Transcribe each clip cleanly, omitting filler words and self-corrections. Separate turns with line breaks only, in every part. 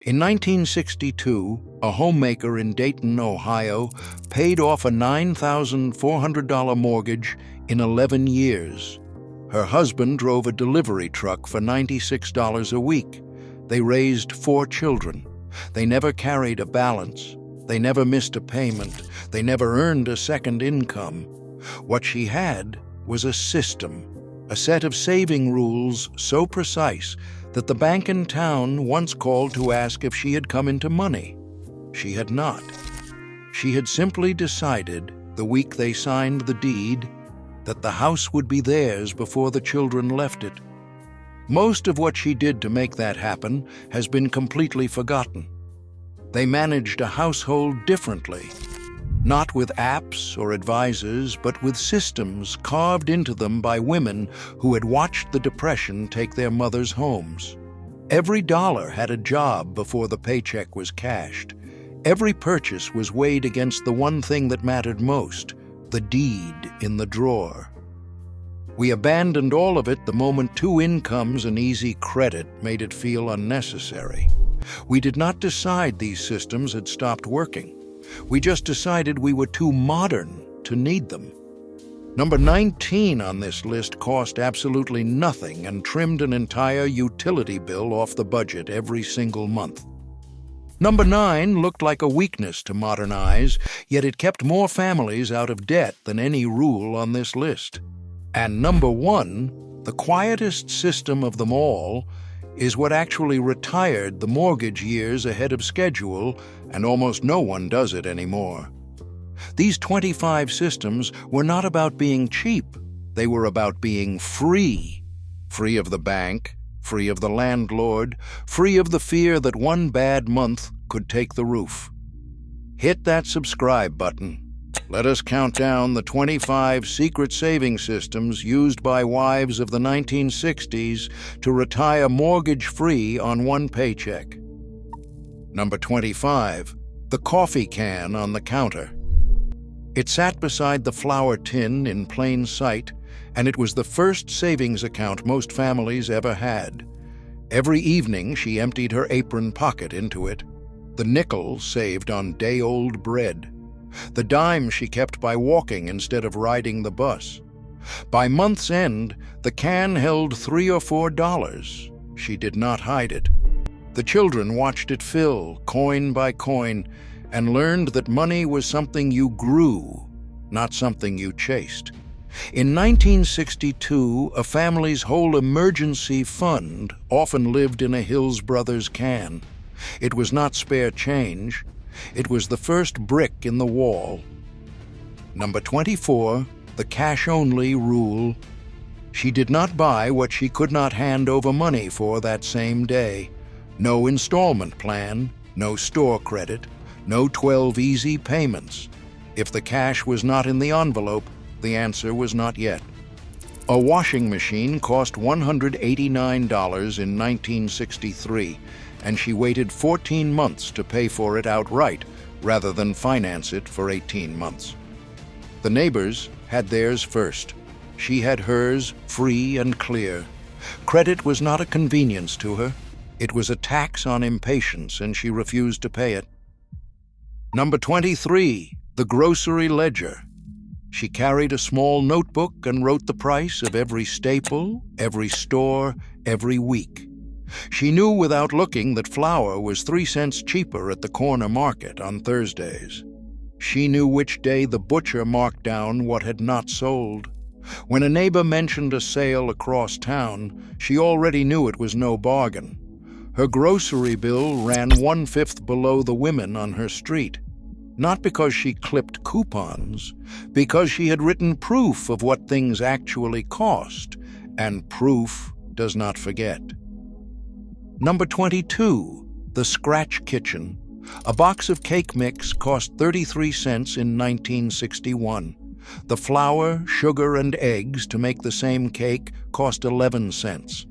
In 1962, a homemaker in Dayton, Ohio, paid off a $9,400 mortgage in 11 years. Her husband drove a delivery truck for $96 a week. They raised 4 children. They never carried a balance. They never missed a payment. They never earned a second income. What she had was a system, a set of saving rules so precise that the bank in town once called to ask if she had come into money. She had not. She had simply decided, the week they signed the deed, that the house would be theirs before the children left it. Most of what she did to make that happen has been completely forgotten. They managed a household differently, not with apps or advisors, but with systems carved into them by women who had watched the Depression take their mothers' homes. Every dollar had a job before the paycheck was cashed. Every purchase was weighed against the one thing that mattered most, the deed in the drawer. We abandoned all of it the moment 2 incomes and easy credit made it feel unnecessary. We did not decide these systems had stopped working. We just decided we were too modern to need them. Number 19 on this list cost absolutely nothing and trimmed an entire utility bill off the budget every single month. Number 9 looked like a weakness to modern eyes, yet it kept more families out of debt than any rule on this list. And number 1, the quietest system of them all, is what actually retired the mortgage years ahead of schedule, and almost no one does it anymore. These 25 systems were not about being cheap. They were about being free. Free of the bank, free of the landlord, free of the fear that one bad month could take the roof. Hit that subscribe button. Let us count down the 25 secret saving systems used by wives of the 1960s to retire mortgage-free on one paycheck. Number 25, the coffee can on the counter. It sat beside the flour tin in plain sight, and it was the first savings account most families ever had. Every evening she emptied her apron pocket into it. The nickel saved on day-old bread. The dime she kept by walking instead of riding the bus. By month's end, the can held $3 or $4. She did not hide it. The children watched it fill, coin by coin, and learned that money was something you grew, not something you chased. In 1962, a family's whole emergency fund often lived in a Hills Brothers can. It was not spare change. It was the first brick in the wall. Number 24, the cash-only rule. She did not buy what she could not hand over money for that same day. No installment plan, no store credit, no 12 easy payments. If the cash was not in the envelope, the answer was not yet. A washing machine cost $189 in 1963, and she waited 14 months to pay for it outright rather than finance it for 18 months. The neighbors had theirs first. She had hers free and clear. Credit was not a convenience to her. It was a tax on impatience, and she refused to pay it. Number 23, the grocery ledger. She carried a small notebook and wrote the price of every staple, every store, every week. She knew without looking that flour was 3 cents cheaper at the corner market on Thursdays. She knew which day the butcher marked down what had not sold. When a neighbor mentioned a sale across town, she already knew it was no bargain. Her grocery bill ran 1/5 below the women on her street. Not because she clipped coupons, because she had written proof of what things actually cost, and proof does not forget. Number 22, the scratch kitchen. A box of cake mix cost 33 cents in 1961. The flour, sugar, and eggs to make the same cake cost 11 cents.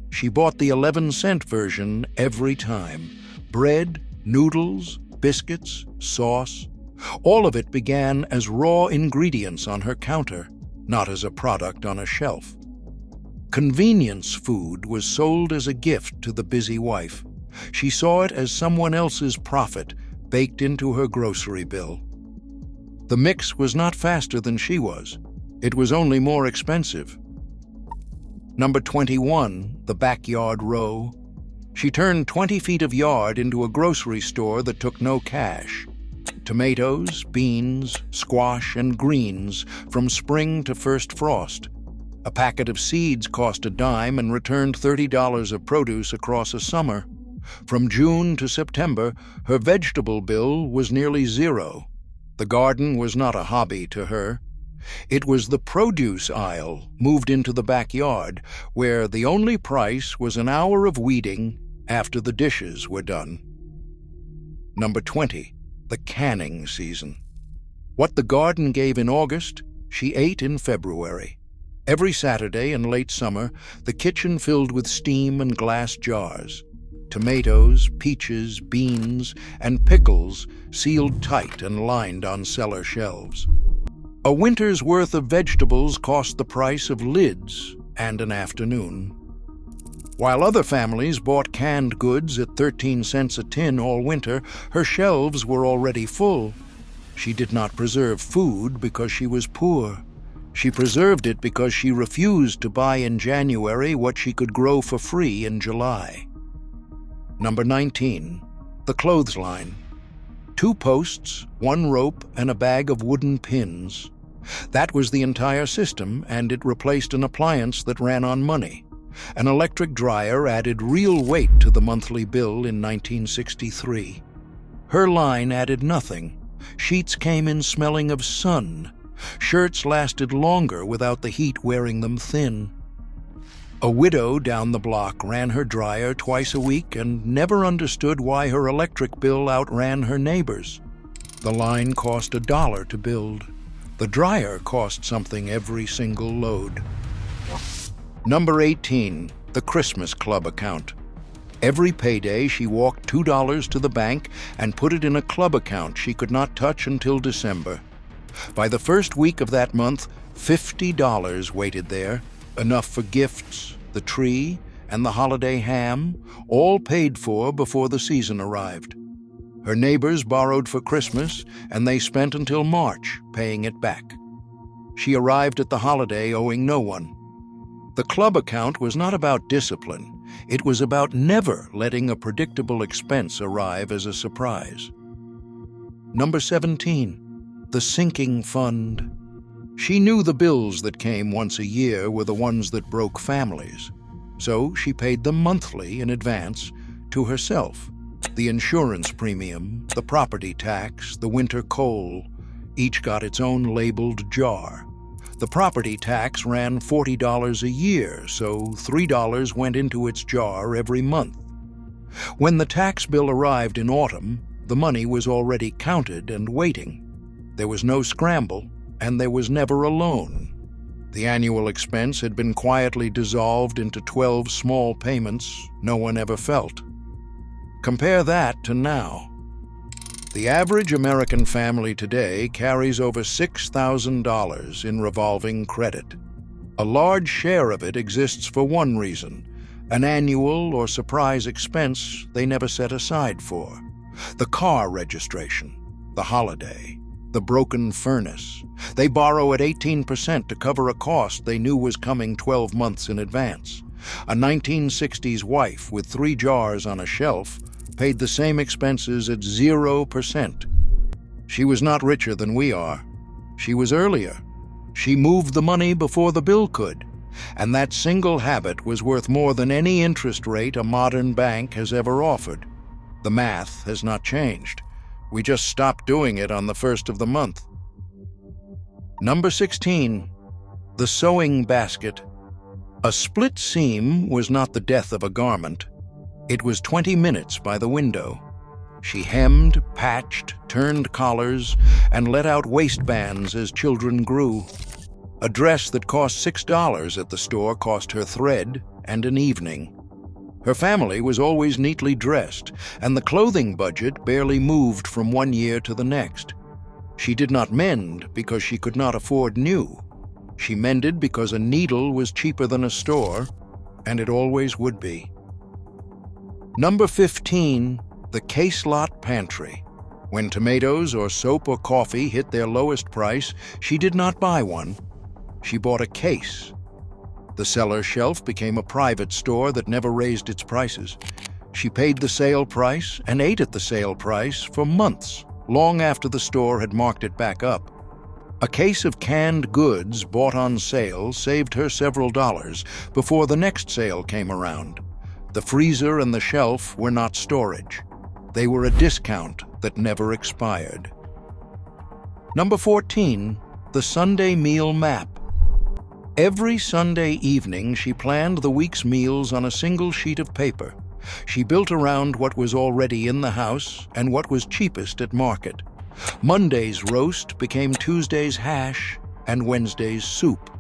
She bought the 11-cent version every time. Bread, noodles, biscuits, sauce. All of it began as raw ingredients on her counter, not as a product on a shelf. Convenience food was sold as a gift to the busy wife. She saw it as someone else's profit baked into her grocery bill. The mix was not faster than she was. It was only more expensive. Number 21, the backyard row. She turned 20 feet of yard into a grocery store that took no cash. Tomatoes, beans, squash, and greens from spring to first frost. A packet of seeds cost a dime and returned $30 of produce across a summer. From June to September, her vegetable bill was nearly zero. The garden was not a hobby to her. It was the produce aisle moved into the backyard, where the only price was an hour of weeding after the dishes were done. Number 20, the canning season. What the garden gave in August, she ate in February. Every Saturday in late summer, the kitchen filled with steam and glass jars. Tomatoes, peaches, beans, and pickles sealed tight and lined on cellar shelves. A winter's worth of vegetables cost the price of lids and an afternoon. While other families bought canned goods at 13 cents a tin all winter, her shelves were already full. She did not preserve food because she was poor. She preserved it because she refused to buy in January what she could grow for free in July. Number 19, the clothesline. 2 posts, 1 rope, and a bag of wooden pins. That was the entire system, and it replaced an appliance that ran on money. An electric dryer added real weight to the monthly bill in 1963. Her line added nothing. Sheets came in smelling of sun. Shirts lasted longer without the heat wearing them thin. A widow down the block ran her dryer twice a week and never understood why her electric bill outran her neighbor's. The line cost $1 to build. The dryer cost something every single load. Number 18, the Christmas Club account. Every payday, she walked $2 to the bank and put it in a club account she could not touch until December. By the first week of that month, $50 waited there, enough for gifts, the tree, and the holiday ham, all paid for before the season arrived. Her neighbors borrowed for Christmas, and they spent until March paying it back. She arrived at the holiday owing no one. The club account was not about discipline. It was about never letting a predictable expense arrive as a surprise. Number 17, the sinking fund. She knew the bills that came once a year were the ones that broke families, so she paid them monthly in advance to herself. The insurance premium, the property tax, the winter coal, each got its own labeled jar. The property tax ran $40 a year, so $3 went into its jar every month. When the tax bill arrived in autumn, the money was already counted and waiting. There was no scramble, and there was never a loan. The annual expense had been quietly dissolved into 12 small payments no one ever felt. Compare that to now. The average American family today carries over $6,000 in revolving credit. A large share of it exists for one reason: an annual or surprise expense they never set aside for. The car registration, the holiday, the broken furnace. They borrow at 18% to cover a cost they knew was coming 12 months in advance. A 1960s wife with 3 jars on a shelf paid the same expenses at 0%. She was not richer than we are. She was earlier. She moved the money before the bill could, and that single habit was worth more than any interest rate a modern bank has ever offered. The math has not changed. We just stopped doing it on the first of the month. Number 16, the sewing basket. A split seam was not the death of a garment. It was 20 minutes by the window. She hemmed, patched, turned collars, and let out waistbands as children grew. A dress that cost $6 at the store cost her thread and an evening. Her family was always neatly dressed, and the clothing budget barely moved from one year to the next. She did not mend because she could not afford new. She mended because a needle was cheaper than a store, and it always would be. Number 15, the case lot pantry. When tomatoes or soap or coffee hit their lowest price, she did not buy one. She bought a case. The cellar shelf became a private store that never raised its prices. She paid the sale price and ate at the sale price for months, long after the store had marked it back up. A case of canned goods bought on sale saved her several dollars before the next sale came around. The freezer and the shelf were not storage. They were a discount that never expired. Number 14, the Sunday meal map. Every Sunday evening, she planned the week's meals on a single sheet of paper. She built around what was already in the house and what was cheapest at market. Monday's roast became Tuesday's hash and Wednesday's soup.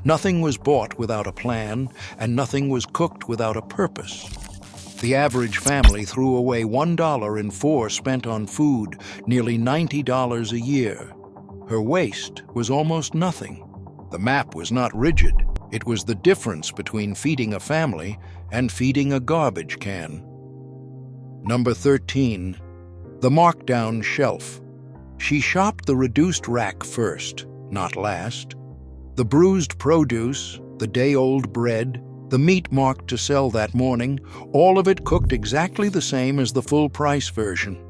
Nothing was bought without a plan, and nothing was cooked without a purpose. The average family threw away $1 in 4 spent on food, nearly $90 a year. Her waste was almost nothing. The map was not rigid. It was the difference between feeding a family and feeding a garbage can. Number 13, the markdown shelf. She shopped the reduced rack first, not last. The bruised produce, the day-old bread, the meat marked to sell that morning, all of it cooked exactly the same as the full-price version.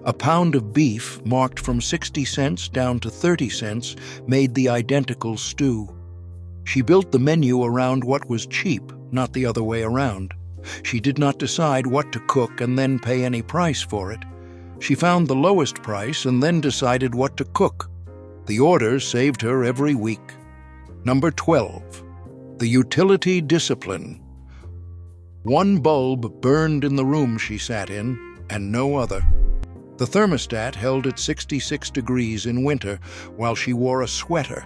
A pound of beef, marked from 60 cents down to 30 cents, made the identical stew. She built the menu around what was cheap, not the other way around. She did not decide what to cook and then pay any price for it. She found the lowest price and then decided what to cook. The order saved her every week. Number 12, the utility discipline. One bulb burned in the room she sat in, and no other. The thermostat held at 66 degrees in winter while she wore a sweater.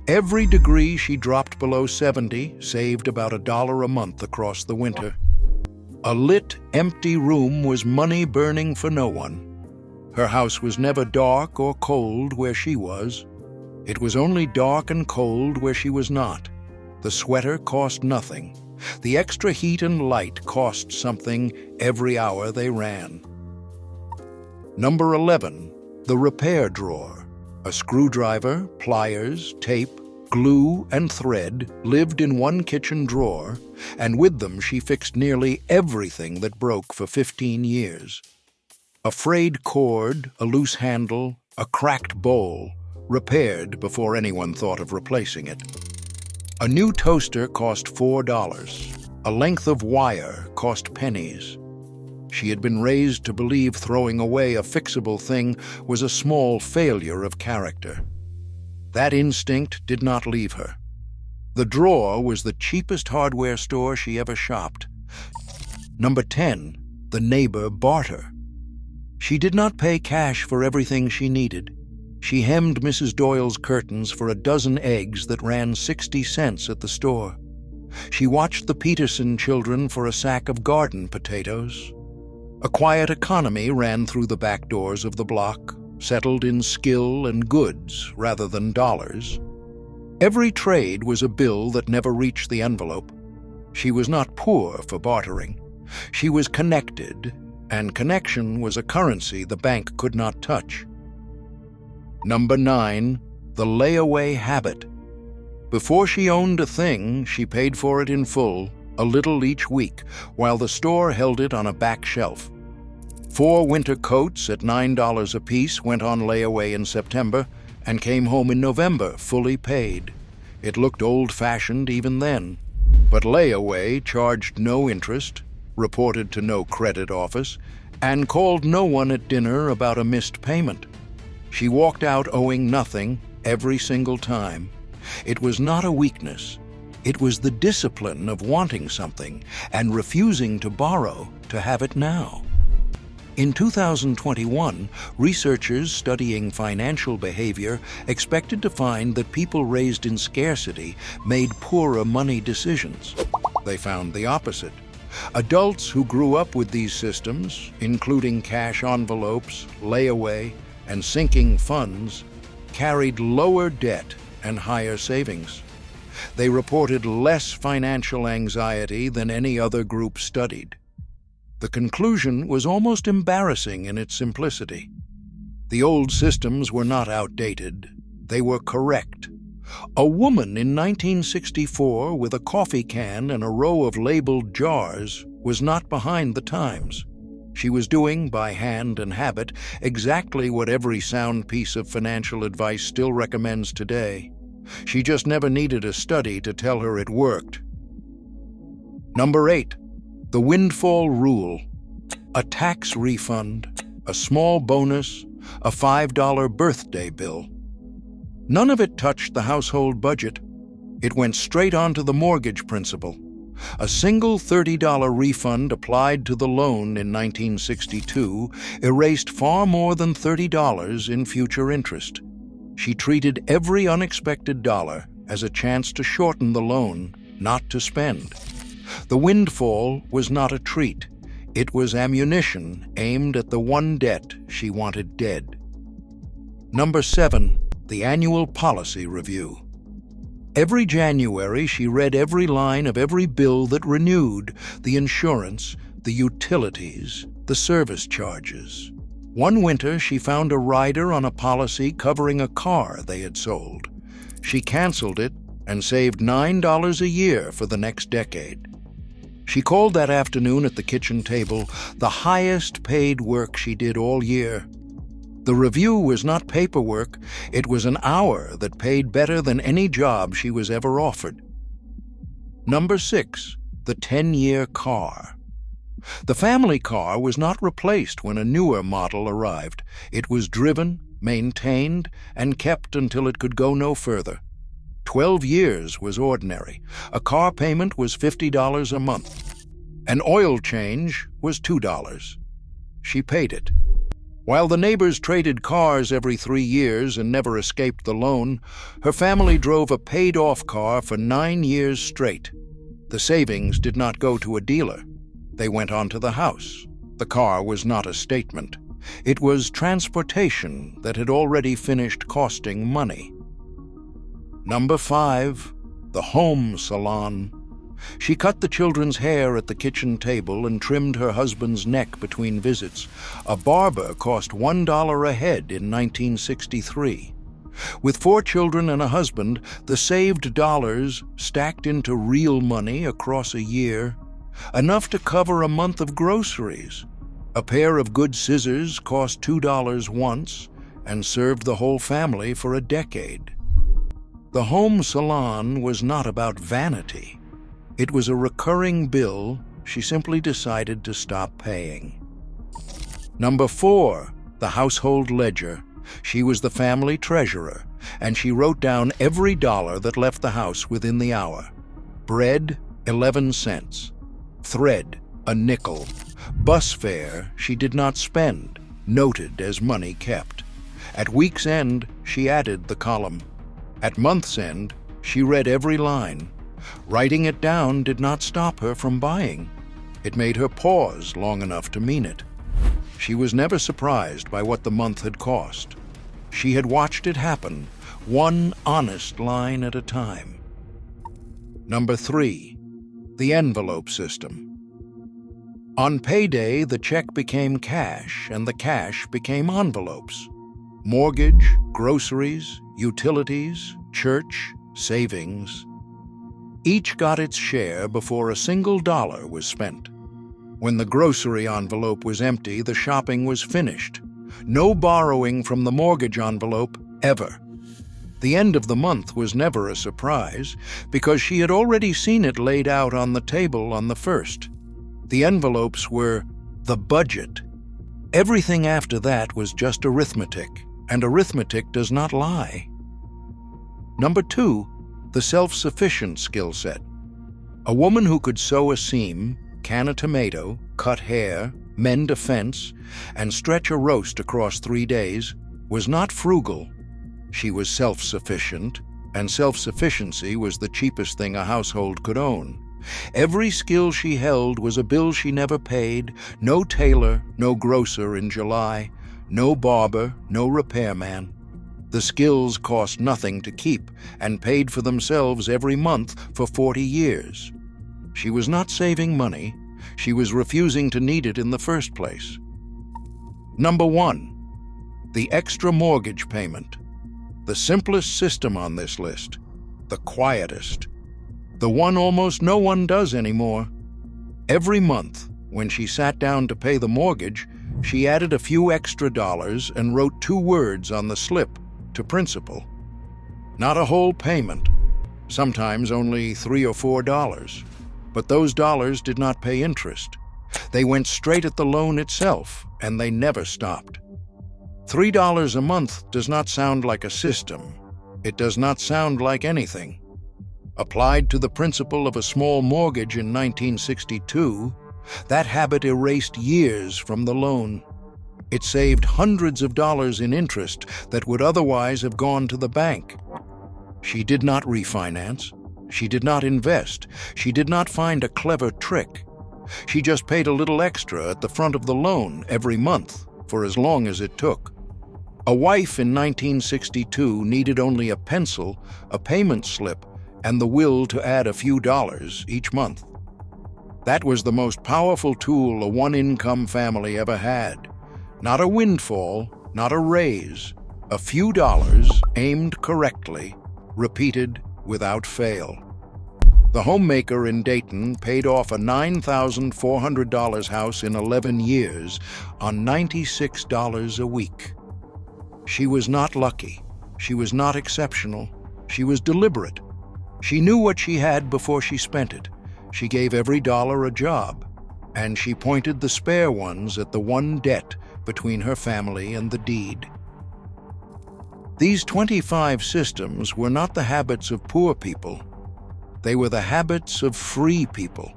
Every degree she dropped below 70 saved about $1 a month across the winter. A lit, empty room was money burning for no one. Her house was never dark or cold where she was. It was only dark and cold where she was not. The sweater cost nothing. The extra heat and light cost something every hour they ran. Number 11, the repair drawer. A screwdriver, pliers, tape, glue, and thread lived in one kitchen drawer, and with them she fixed nearly everything that broke for 15 years. A frayed cord, a loose handle, a cracked bowl, repaired before anyone thought of replacing it. A new toaster cost $4. A length of wire cost pennies. She had been raised to believe throwing away a fixable thing was a small failure of character. That instinct did not leave her. The drawer was the cheapest hardware store she ever shopped. Number 10, the neighbor barter. She did not pay cash for everything she needed. She hemmed Mrs. Doyle's curtains for a dozen eggs that ran 60 cents at the store. She watched the Peterson children for a sack of garden potatoes. A quiet economy ran through the back doors of the block, settled in skill and goods rather than dollars. Every trade was a bill that never reached the envelope. She was not poor for bartering. She was connected, and connection was a currency the bank could not touch. Number 9, the layaway habit. Before she owned a thing, she paid for it in full, a little each week, while the store held it on a back shelf. 4 winter coats at $9 apiece went on layaway in September and came home in November, fully paid. It looked old-fashioned even then, but layaway charged no interest, reported to no credit office, and called no one at dinner about a missed payment. She walked out owing nothing every single time. It was not a weakness. It was the discipline of wanting something and refusing to borrow to have it now. In 2021, researchers studying financial behavior expected to find that people raised in scarcity made poorer money decisions. They found the opposite. Adults who grew up with these systems, including cash envelopes, layaway, and sinking funds, carried lower debt and higher savings. They reported less financial anxiety than any other group studied. The conclusion was almost embarrassing in its simplicity. The old systems were not outdated, they were correct. A woman in 1964 with a coffee can and a row of labeled jars was not behind the times. She was doing, by hand and habit, exactly what every sound piece of financial advice still recommends today. She just never needed a study to tell her it worked. Number 8. The windfall rule. A tax refund, a small bonus, a $5 birthday bill. None of it touched the household budget. It went straight onto the mortgage principal. A single $30 refund applied to the loan in 1962 erased far more than $30 in future interest. She treated every unexpected dollar as a chance to shorten the loan, not to spend. The windfall was not a treat. It was ammunition aimed at the one debt she wanted dead. Number 7. The annual policy review. Every January, she read every line of every bill that renewed: the insurance, the utilities, the service charges. One winter, she found a rider on a policy covering a car they had sold. She canceled it and saved $9 a year for the next decade. She called that afternoon at the kitchen table the highest paid work she did all year. The review was not paperwork, it was an hour that paid better than any job she was ever offered. Number 6. The 10-year car. The family car was not replaced when a newer model arrived. It was driven, maintained, and kept until it could go no further. 12 years was ordinary. A car payment was $50 a month. An oil change was $2. She paid it. While the neighbors traded cars every 3 years and never escaped the loan, her family drove a paid-off car for 9 years straight. The savings did not go to a dealer. They went onto the house. The car was not a statement. It was transportation that had already finished costing money. Number 5. The home salon. She cut the children's hair at the kitchen table and trimmed her husband's neck between visits. A barber cost $1 a head in 1963. With 4 children and a husband, the saved dollars stacked into real money across a year, enough to cover a month of groceries. A pair of good scissors cost $2 once and served the whole family for a decade. The home salon was not about vanity. It was a recurring bill she simply decided to stop paying. Number 4. The household ledger. She was the family treasurer, and she wrote down every dollar that left the house within the hour. Bread, 11 cents. Thread, a nickel. Bus fare she did not spend, noted as money kept. At week's end, she added the column. At month's end, she read every line. Writing it down did not stop her from buying. It made her pause long enough to mean it. She was never surprised by what the month had cost. She had watched it happen, one honest line at a time. Number 3. The envelope system. On payday, the check became cash, and the cash became envelopes. Mortgage, groceries, utilities, church, savings. Each got its share before a single dollar was spent. When the grocery envelope was empty, the shopping was finished. No borrowing from the mortgage envelope, ever. The end of the month was never a surprise, because she had already seen it laid out on the table on the first. The envelopes were the budget. Everything after that was just arithmetic, and arithmetic does not lie. Number 2. The self-sufficient skill set. A woman who could sew a seam, can a tomato, cut hair, mend a fence, and stretch a roast across 3 days was not frugal. She was self-sufficient, and self-sufficiency was the cheapest thing a household could own. Every skill she held was a bill she never paid. No tailor, no grocer in July, no barber, no repairman. The skills cost nothing to keep and paid for themselves every month for 40 years. She was not saving money. She was refusing to need it in the first place. Number 1. The extra mortgage payment. The simplest system on this list. The quietest. The one almost no one does anymore. Every month, when she sat down to pay the mortgage, she added a few extra dollars and wrote 2 words on the slip to principal. Not a whole payment, sometimes only $3 or $4. But those dollars did not pay interest. They went straight at the loan itself, and they never stopped. $3 a month does not sound like a system. It does not sound like anything. Applied to the principal of a small mortgage in 1962, that habit erased years from the loan. It saved hundreds of dollars in interest that would otherwise have gone to the bank. She did not refinance. She did not invest. She did not find a clever trick. She just paid a little extra at the front of the loan every month for as long as it took. A wife in 1962 needed only a pencil, a payment slip, and the will to add a few dollars each month. That was the most powerful tool a one-income family ever had. Not a windfall, not a raise. A few dollars aimed correctly, repeated without fail. The homemaker in Dayton paid off a $9,400 house in 11 years on $96 a week. She was not lucky. She was not exceptional. She was deliberate. She knew what she had before she spent it. She gave every dollar a job, and she pointed the spare ones at the one debt between her family and the deed. These 25 systems were not the habits of poor people. They were the habits of free people.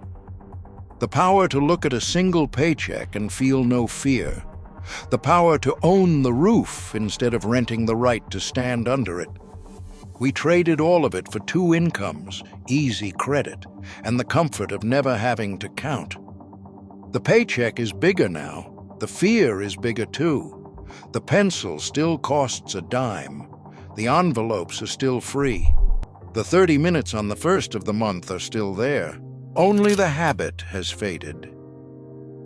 The power to look at a single paycheck and feel no fear. The power to own the roof instead of renting the right to stand under it. We traded all of it for 2 incomes, easy credit, and the comfort of never having to count. The paycheck is bigger now. The fear is bigger too. The pencil still costs a dime. The envelopes are still free. The 30 minutes on the first of the month are still there. Only the habit has faded.